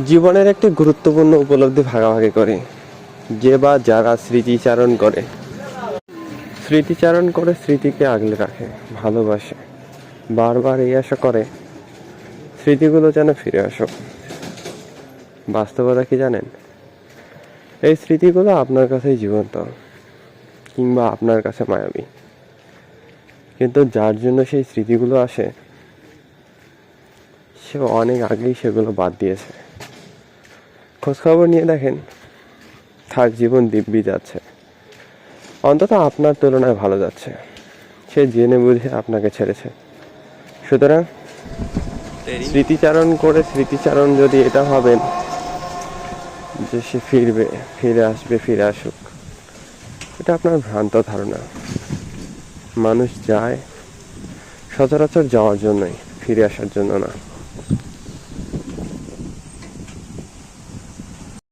জীবনের একটি গুরুত্বপূর্ণ উপলব্ধি ভাগাভাগি করে যে বা যারা স্মৃতিচারণ করে, স্মৃতিকে আগলে রাখে, ভালোবাসে, বারবার এই আশা করে স্মৃতিগুলো যেন ফিরে আসুক। বাস্তবতা কি জানেন? এই স্মৃতিগুলো আপনার কাছেই জীবন্ত, কিংবা আপনার কাছে মায়াবী, কিন্তু যার জন্য সেই স্মৃতিগুলো আসে সে অনেক আগেই সেগুলো বাদ দিয়েছে। খোঁজখবর নিয়ে দেখেন, তার জীবন দিব্যি যাচ্ছে, অন্তত আপনার তুলনায় ভালো যাচ্ছে। সে জেনে বুঝে আপনাকে ছেড়েছে। সুতরাং স্মৃতিচারণ যদি এটা ভাবেন যে সে ফিরে আসবে, ফিরে আসুক, এটা আপনার ভ্রান্ত ধারণা। মানুষ যায় সচরাচর যাওয়ার জন্যই, ফিরে আসার জন্য না।